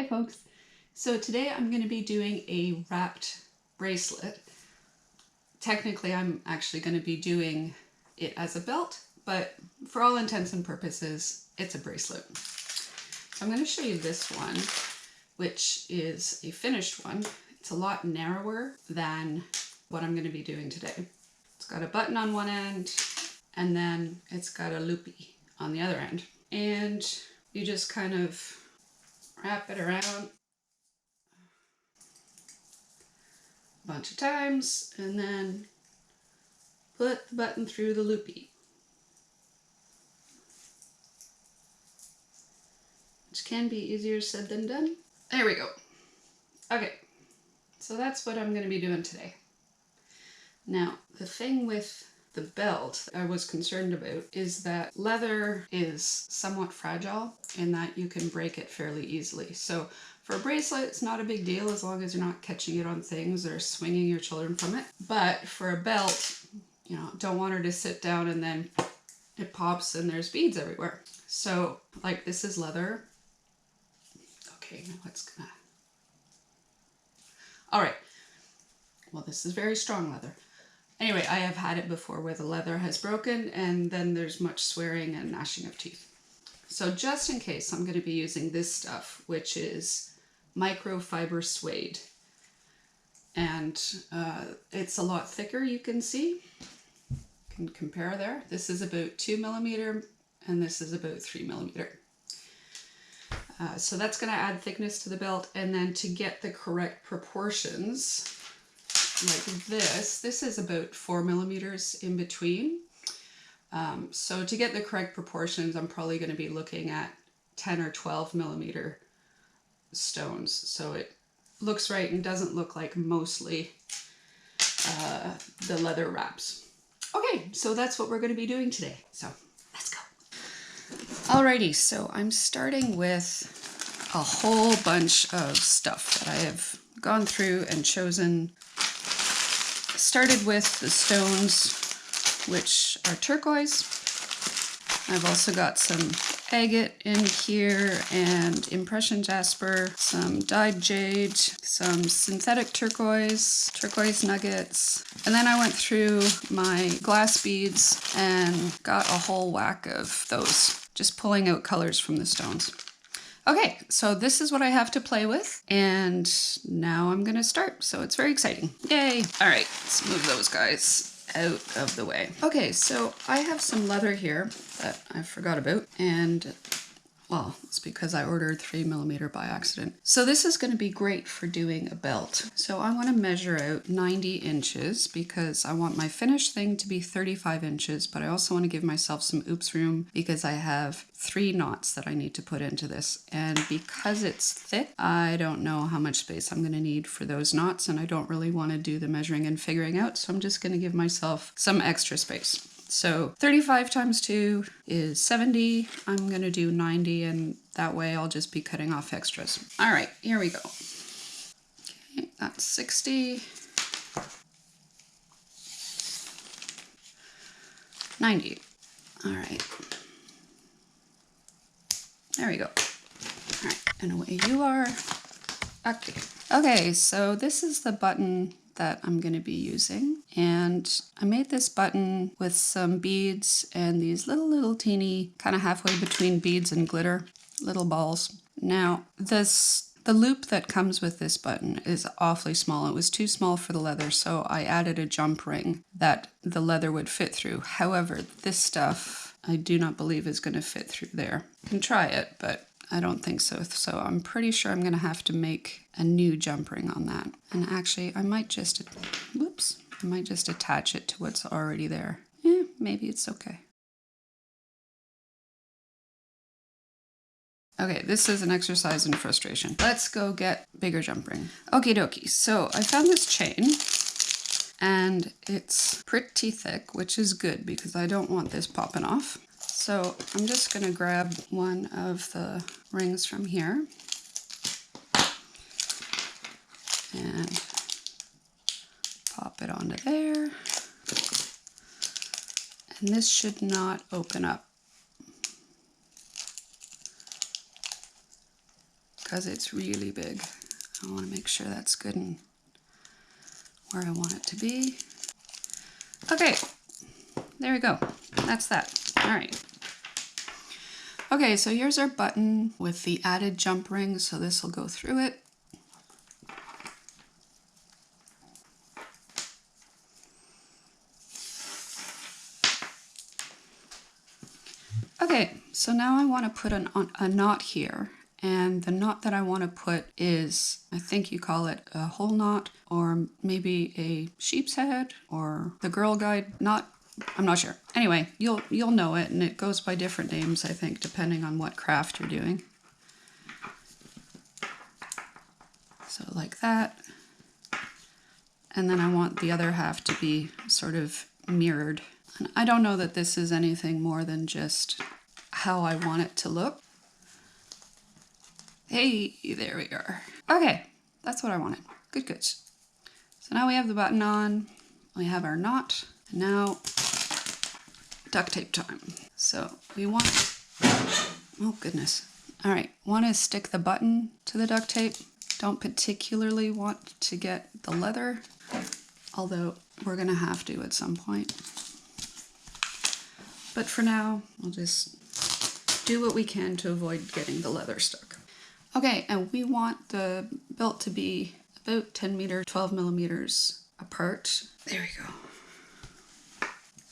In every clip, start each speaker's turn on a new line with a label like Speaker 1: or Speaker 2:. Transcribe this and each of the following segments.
Speaker 1: Hi folks. So today I'm going to be doing a wrapped bracelet. Technically I'm actually going to be doing it as a belt, but for all intents and purposes it's a bracelet. So I'm going to show you this one, which is a finished one. It's a lot narrower than what I'm going to be doing today. It's got a button on one end and then it's got a loopy on the other end. And you just kind of wrap it around a bunch of times and then put the button through the loopy, which can be easier said than done. There we go. Okay, so that's what I'm going to be doing today. Now, the thing with the belt I was concerned about is that leather is somewhat fragile in that you can break it fairly easily. So for a bracelet, it's not a big deal as long as you're not catching it on things or swinging your children from it. But for a belt, you know, don't want her to sit down and then it pops and there's beads everywhere. So like this is leather. Okay, now it's gonna... All right. Well, this is very strong leather. Anyway, I have had it before where the leather has broken and then there's much swearing and gnashing of teeth. So just in case, I'm going to be using this stuff, which is microfiber suede. And it's a lot thicker, you can see. You can compare there. This is about 2 millimeter and this is about 3 millimeter. So that's going to add thickness to the belt. And then to get the correct proportions, like this is about 4 millimeters in between. So to get the correct proportions, I'm probably going to be looking at 10 or 12 millimeter stones. So it looks right and doesn't look like mostly the leather wraps. Okay, so that's what we're going to be doing today. So let's go. Alrighty, so I'm starting with a whole bunch of stuff that I have gone through and chosen. Started with the stones, which are turquoise. I've also got some agate in here and impression jasper, some dyed jade, some synthetic turquoise, turquoise nuggets. And then I went through my glass beads and got a whole whack of those, just pulling out colors from the stones. Okay, so this is what I have to play with, and now I'm gonna start, so it's very exciting. Yay! All right, let's move those guys out of the way. Okay, so I have some leather here that I forgot about, and well, it's because I ordered 3 millimeter by accident. So this is going to be great for doing a belt. So I want to measure out 90 inches because I want my finished thing to be 35 inches, but I also want to give myself some oops room because I have 3 knots that I need to put into this. And because it's thick, I don't know how much space I'm going to need for those knots, and I don't really want to do the measuring and figuring out, so I'm just going to give myself some extra space. So 35 times 2 is 70. I'm going to do 90, and that way I'll just be cutting off extras. All right, here we go. Okay, that's 60. 90. All right. There we go. All right, and away you are. Okay. Okay, so this is the button that I'm going to be using, and I made this button with some beads and these little teeny, kind of halfway between beads and glitter, little balls. Now the loop that comes with this button is awfully small. It was too small for the leather, so I added a jump ring that the leather would fit through. However, this stuff I do not believe is going to fit through there. You can try it, but I don't think so. So I'm pretty sure I'm going to have to make a new jump ring on that. And actually, I might just attach it to what's already there. Maybe it's okay. Okay, this is an exercise in frustration. Let's go get bigger jump ring. Okie dokie, so I found this chain and it's pretty thick, which is good because I don't want this popping off. So I'm just gonna grab one of the rings from here and pop it onto there. And this should not open up. because it's really big. I want to make sure that's good and where I want it to be. Okay, there we go. That's that. All right. Okay, so here's our button with the added jump ring, so this will go through it. Okay, so now I want to put a knot here, and the knot that I want to put is, I think you call it a whole knot, or maybe a sheep's head, or the Girl Guide knot. I'm not sure. Anyway, you'll know it, and it goes by different names, I think, depending on what craft you're doing. So like that. And then I want the other half to be sort of mirrored. And I don't know that this is anything more than just how I want it to look. Hey, there we are. Okay, that's what I wanted. Good, good. So now we have the button on, we have our knot, and now duct tape time. So we want, oh goodness. All right, want to stick the button to the duct tape. Don't particularly want to get the leather, although we're gonna have to at some point. But for now, we'll just do what we can to avoid getting the leather stuck. Okay, and we want the belt to be about 10 meters, 12 millimeters apart. There we go.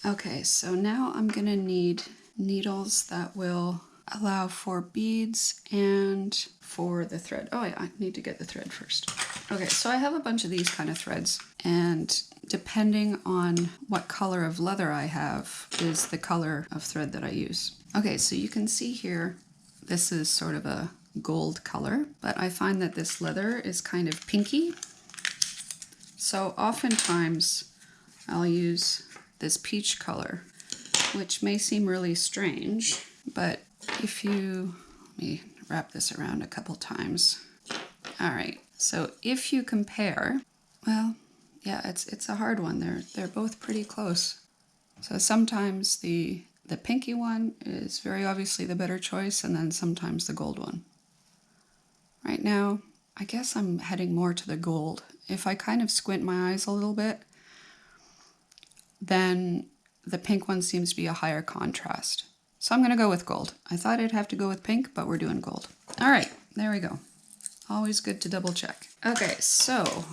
Speaker 1: Okay, so now I'm gonna need needles that will allow for beads and for the thread. Oh yeah, I need to get the thread first. Okay, so I have a bunch of these kind of threads, and depending on what color of leather I have is the color of thread that I use. Okay, so you can see here, this is sort of a gold color, but I find that this leather is kind of pinky. So oftentimes I'll use this peach color, which may seem really strange, but if you, let me wrap this around a couple times. All right, so if you compare, well, yeah, it's a hard one. They're both pretty close. So sometimes the pinky one is very obviously the better choice, and then sometimes the gold one. Right now, I guess I'm heading more to the gold. If I kind of squint my eyes a little bit, then the pink one seems to be a higher contrast. So I'm gonna go with gold. I thought I'd have to go with pink, but we're doing gold. All right, there we go. Always good to double check. Okay, so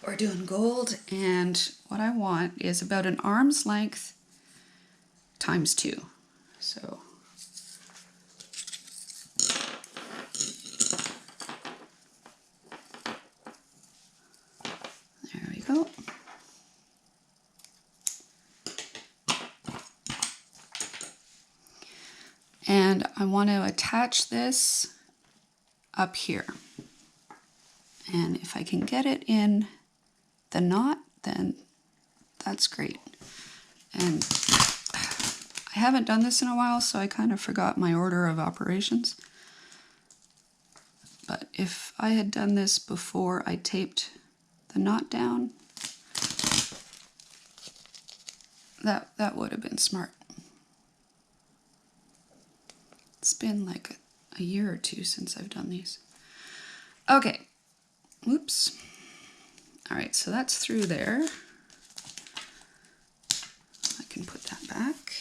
Speaker 1: we're doing gold, and what I want is about an arm's length times 2. So there we go. And I want to attach this up here. And if I can get it in the knot, then that's great. And I haven't done this in a while, so I kind of forgot my order of operations. But if I had done this before I taped the knot down, that would have been smart. It's been like a year or two since I've done these. Okay, oops. All right, so that's through there. I can put that back.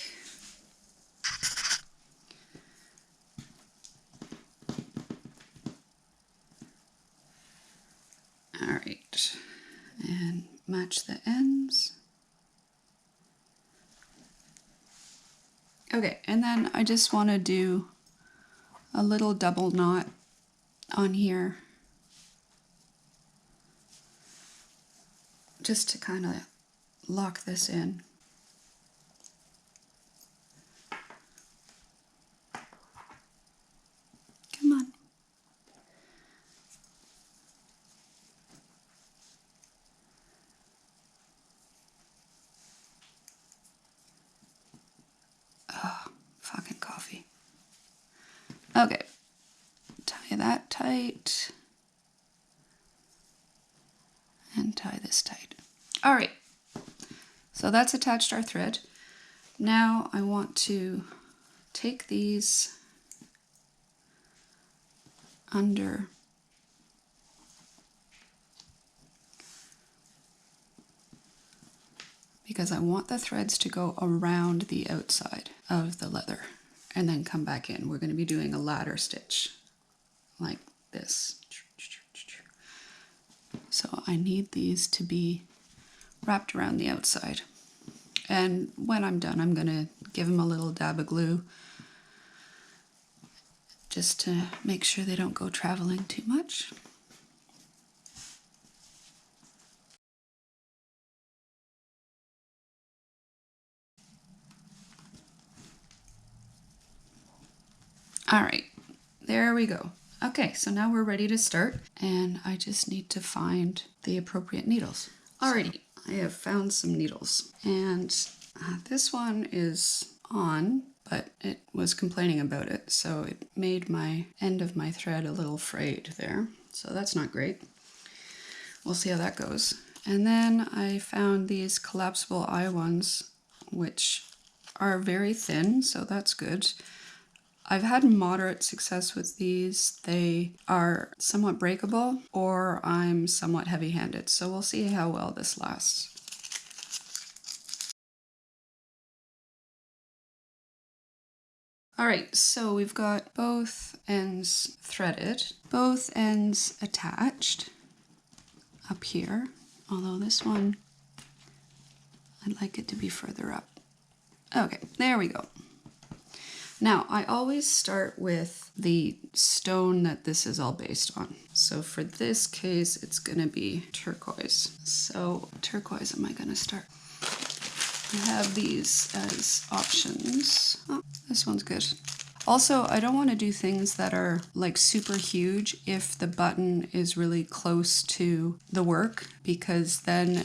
Speaker 1: All right, and match the ends. Okay, and then I just want to do a little double knot on here, just to kind of lock this in. Come on. Oh, fucking coffee. Okay, tie that tight and tie this tight. All right, so that's attached our thread. Now I want to take these under because I want the threads to go around the outside of the leather and then come back in. We're going to be doing a ladder stitch like this. So I need these to be wrapped around the outside. And when I'm done, I'm going to give them a little dab of glue just to make sure they don't go traveling too much. All right, there we go. Okay, so now we're ready to start, and I just need to find the appropriate needles. Alrighty, I have found some needles, and this one is on, but it was complaining about it, so it made my end of my thread a little frayed there, so that's not great. We'll see how that goes. And then I found these collapsible eye ones, which are very thin, so that's good. I've had moderate success with these. They are somewhat breakable, or I'm somewhat heavy-handed, so we'll see how well this lasts. All right, so we've got both ends threaded, both ends attached up here, although this one, I'd like it to be further up. Okay, there we go. Now, I always start with the stone that this is all based on. So for this case, it's going to be turquoise. So turquoise am I going to start? I have these as options. Oh, this one's good. Also, I don't want to do things that are like super huge if the button is really close to the work, because then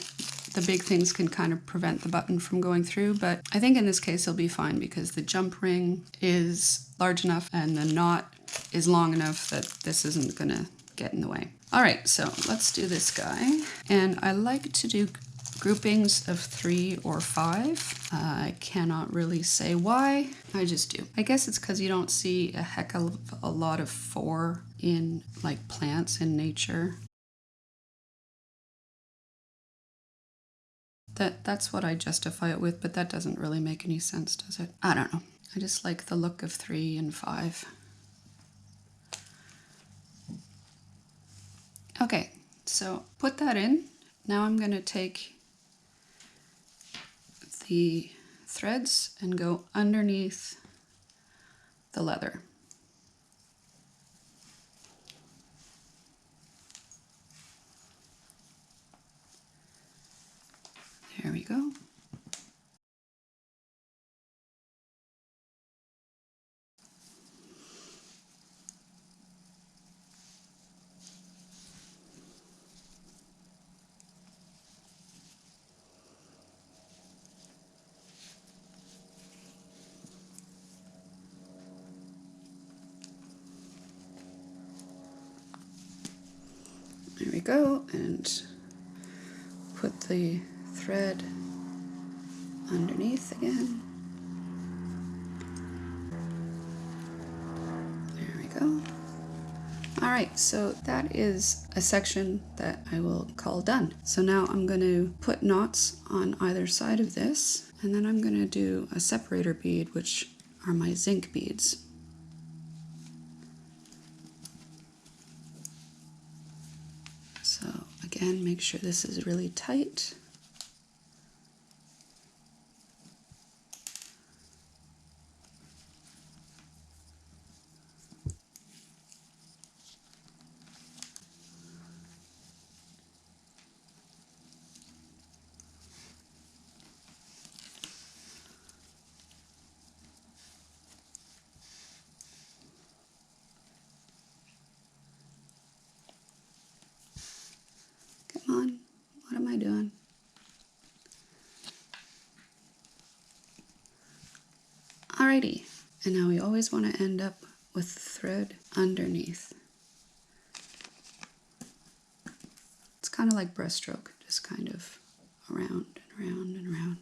Speaker 1: the big things can kind of prevent the button from going through, but I think in this case it'll be fine because the jump ring is large enough and the knot is long enough that this isn't gonna get in the way. All right, so let's do this guy. And I like to do groupings of 3 or 5. I cannot really say why, I just do. I guess it's because you don't see a heck of a lot of 4 in like plants in nature. That's what I justify it with, but that doesn't really make any sense, does it? I don't know. I just like the look of 3 and 5. Okay, so put that in. Now I'm going to take the threads and go underneath the leather. There we go. There we go, and put the thread underneath again. There we go. All right, so that is a section that I will call done. So now I'm going to put knots on either side of this, and then I'm going to do a separator bead, which are my zinc beads. So again, make sure this is really tight. Come on, what am I doing? Alrighty, and now we always want to end up with the thread underneath. It's kind of like breaststroke, just kind of around and around and around.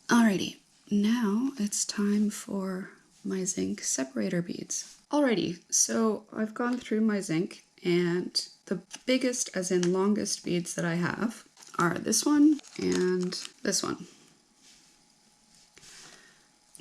Speaker 1: Alrighty, now it's time for my zinc separator beads. Alrighty, so I've gone through my zinc, and the biggest, as in longest beads that I have are this one and this one.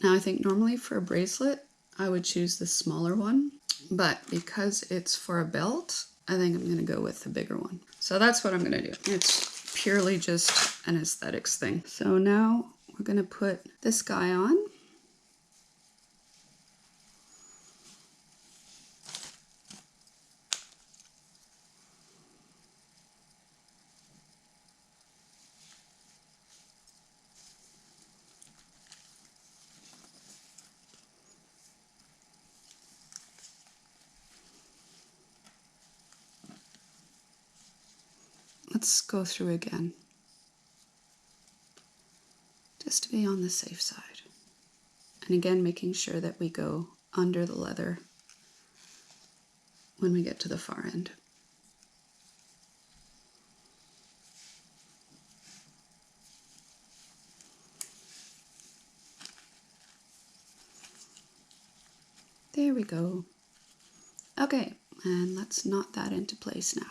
Speaker 1: Now I think normally for a bracelet, I would choose the smaller one, but because it's for a belt, I think I'm going to go with the bigger one. So that's what I'm going to do. It's purely just an aesthetics thing. So now we're going to put this guy on. Let's go through again, just to be on the safe side. And again, making sure that we go under the leather when we get to the far end. There we go. Okay, and let's knot that into place now.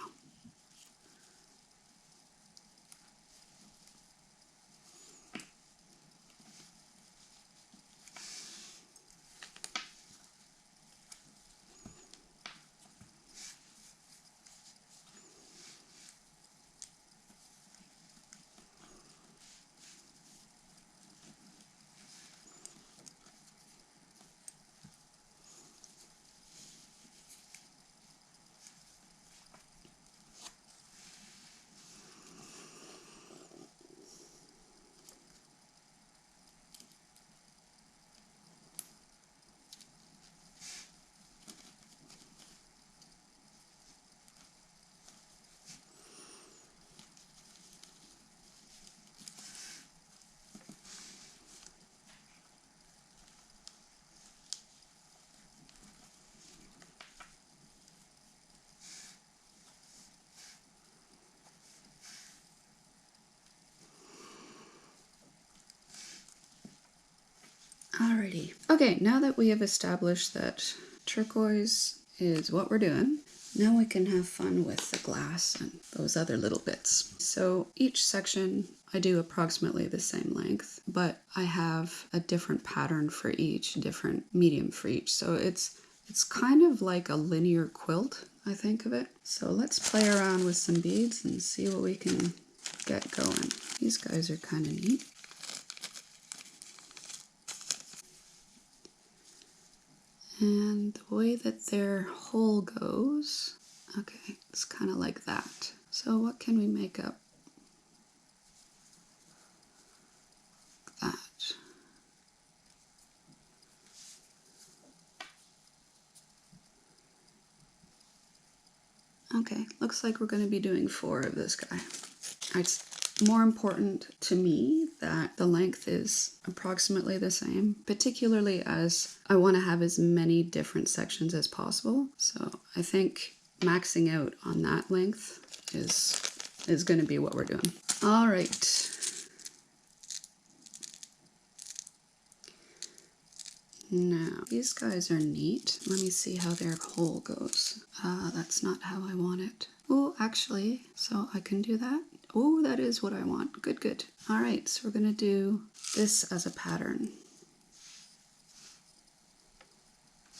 Speaker 1: Alrighty. Okay, now that we have established that turquoise is what we're doing, now we can have fun with the glass and those other little bits. So each section I do approximately the same length, but I have a different pattern for each, different medium for each. So it's kind of like a linear quilt, I think of it. So let's play around with some beads and see what we can get going. These guys are kind of neat. And the way that their hole goes, okay, it's kind of like that. So what can we make up? That. Okay, looks like we're going to be doing 4 of this guy. It's more important to me that the length is approximately the same, particularly as I want to have as many different sections as possible. So I think maxing out on that length is going to be what we're doing. All right. Now, these guys are neat. Let me see how their hole goes. That's not how I want it. Oh, actually, so I can do that. Oh, that is what I want. Good, good. All right, so we're going to do this as a pattern.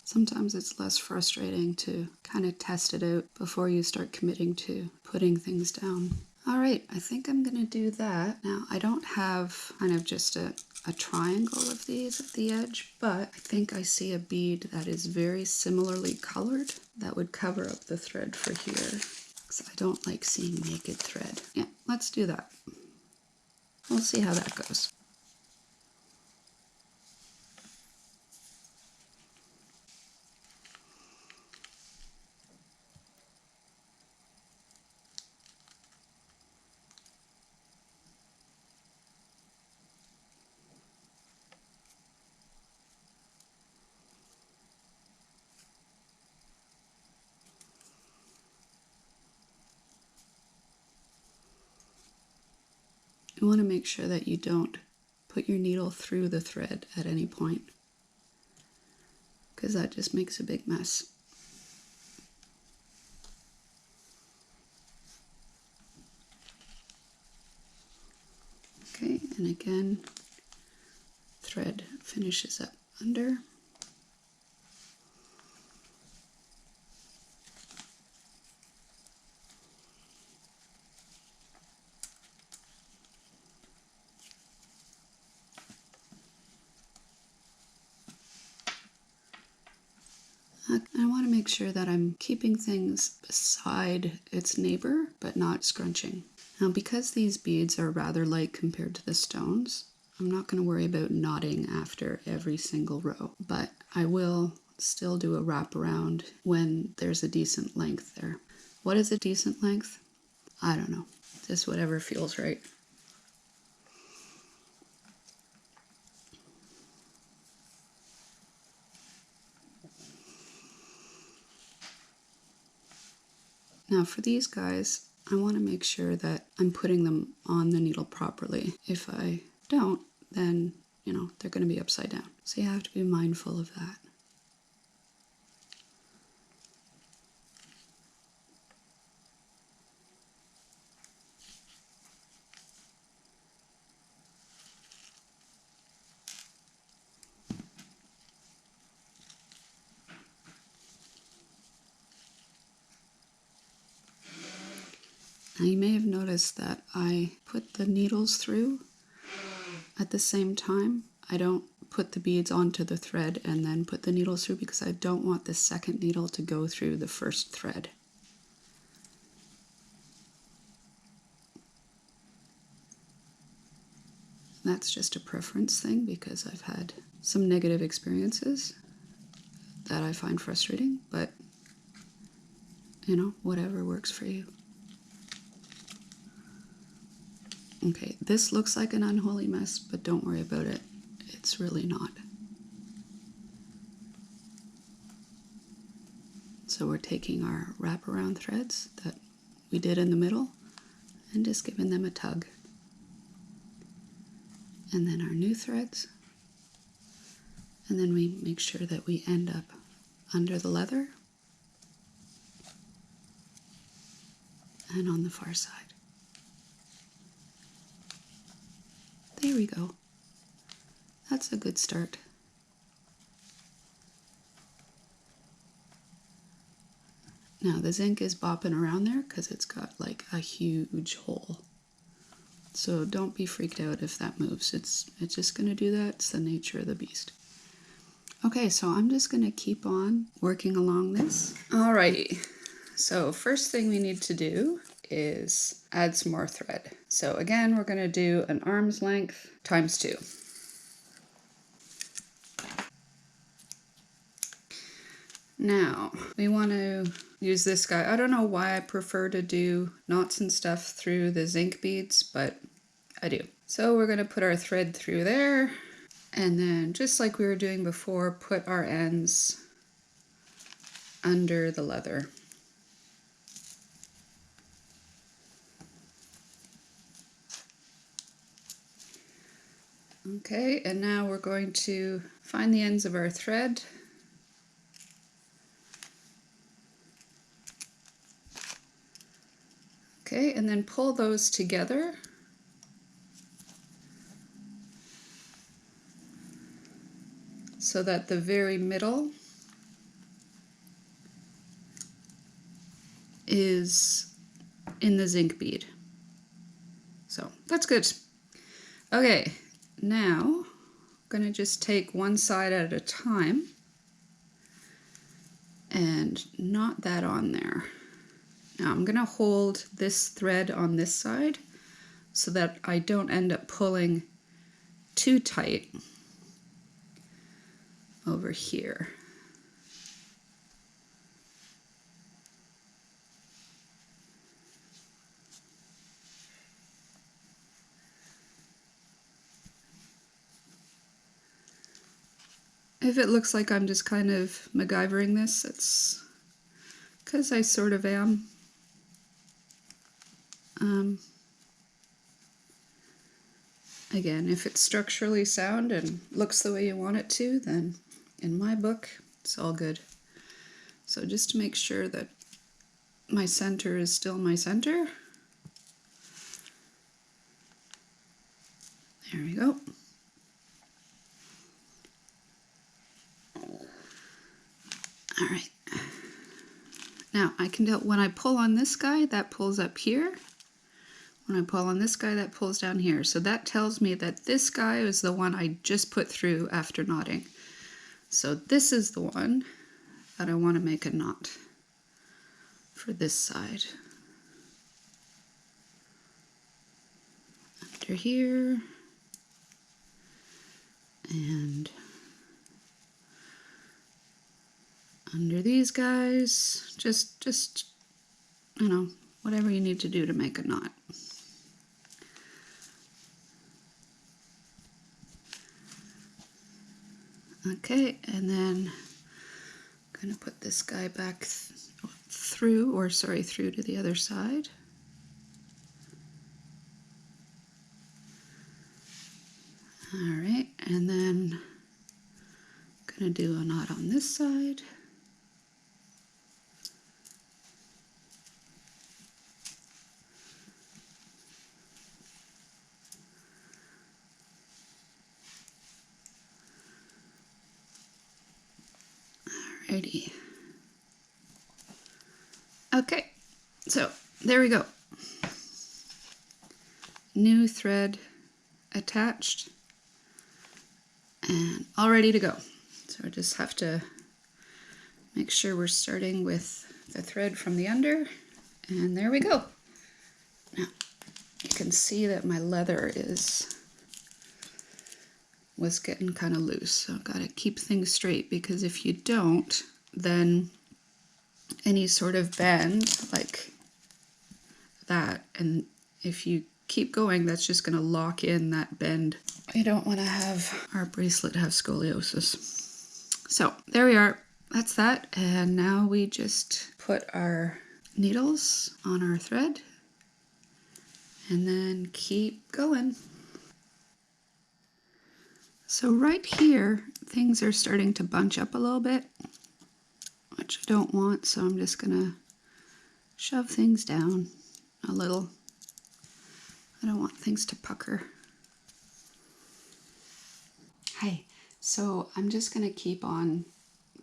Speaker 1: Sometimes it's less frustrating to kind of test it out before you start committing to putting things down. All right, I think I'm going to do that. Now, I don't have kind of just a triangle of these at the edge, but I think I see a bead that is very similarly colored that would cover up the thread for here. Because I don't like seeing naked thread. Yeah, let's do that. We'll see how that goes. You want to make sure that you don't put your needle through the thread at any point, because that just makes a big mess. Okay, and again, thread finishes up under. I want to make sure that I'm keeping things beside its neighbor, but not scrunching. Now, because these beads are rather light compared to the stones, I'm not going to worry about knotting after every single row, but I will still do a wraparound when there's a decent length there. What is a decent length? I don't know. Just whatever feels right. Now for these guys, I want to make sure that I'm putting them on the needle properly. If I don't, then, you know, they're going to be upside down. So you have to be mindful of that. Now you may have noticed that I put the needles through at the same time. I don't put the beads onto the thread and then put the needles through because I don't want the second needle to go through the first thread. That's just a preference thing because I've had some negative experiences that I find frustrating, but you know, whatever works for you. Okay, this looks like an unholy mess, but don't worry about it. It's really not. So we're taking our wraparound threads that we did in the middle and just giving them a tug. And then our new threads. And then we make sure that we end up under the leather and on the far side. There we go. That's a good start. Now the zinc is bopping around there because it's got like a huge hole. So don't be freaked out if that moves. It's just going to do that. It's the nature of the beast. Okay, so I'm just going to keep on working along this. Alrighty, so first thing we need to do is add some more thread. So again, we're going to do an arm's length times 2. Now, we want to use this guy. I don't know why I prefer to do knots and stuff through the zinc beads, but I do. So we're going to put our thread through there, and then just like we were doing before, put our ends under the leather. Okay, and now we're going to find the ends of our thread. Okay, and then pull those together. So that the very middle is in the zinc bead. So that's good. Okay, now I'm going to just take one side at a time and knot that on there. Now I'm going to hold this thread on this side so that I don't end up pulling too tight over here. If it looks like I'm just kind of MacGyvering this, it's because I sort of am. Again, if it's structurally sound and looks the way you want it to, then in my book, It's all good. So just to make sure that my center is still my center. There we go. All right. Now I can tell when I pull on this guy, that pulls up here. When I pull on this guy, that pulls down here. So that tells me that this guy is the one I just put through after knotting. So this is the one that I want to make a knot for this side. Under here. And under these guys. Just, you know, whatever you need to do to make a knot. Okay, and then I'm going to put this guy back through to the other side. All right, and then I'm going to do a knot on this side. Alrighty. Okay, so there we go. New thread attached and all ready to go. So I just have to make sure we're starting with the thread from the under, and there we go. Now you can see that my leather was getting kind of loose, so I've got to keep things straight, because if you don't, then any sort of bend like that, and if you keep going, that's just going to lock in that bend. I don't want to have our bracelet have scoliosis. So there we are. That's that. And now we just put our needles on our thread and then keep going. So right here, things are starting to bunch up a little bit, which I don't want, so I'm just gonna shove things down a little. I don't want things to pucker. Hi, so I'm just gonna keep on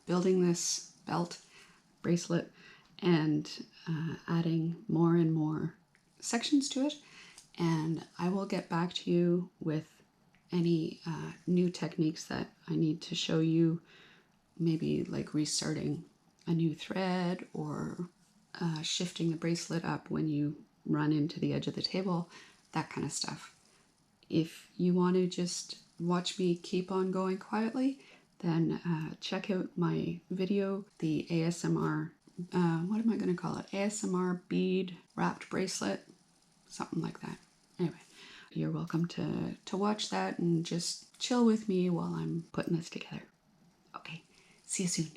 Speaker 1: building this belt bracelet and adding more and more sections to it, and I will get back to you with any new techniques that I need to show you, maybe like restarting a new thread or shifting the bracelet up when you run into the edge of the table, that kind of stuff. If you want to just watch me keep on going quietly, then check out my video, the ASMR, what am I going to call it? ASMR bead wrapped bracelet, something like that. Anyway, you're welcome to watch that and just chill with me while I'm putting this together. Okay, see you soon.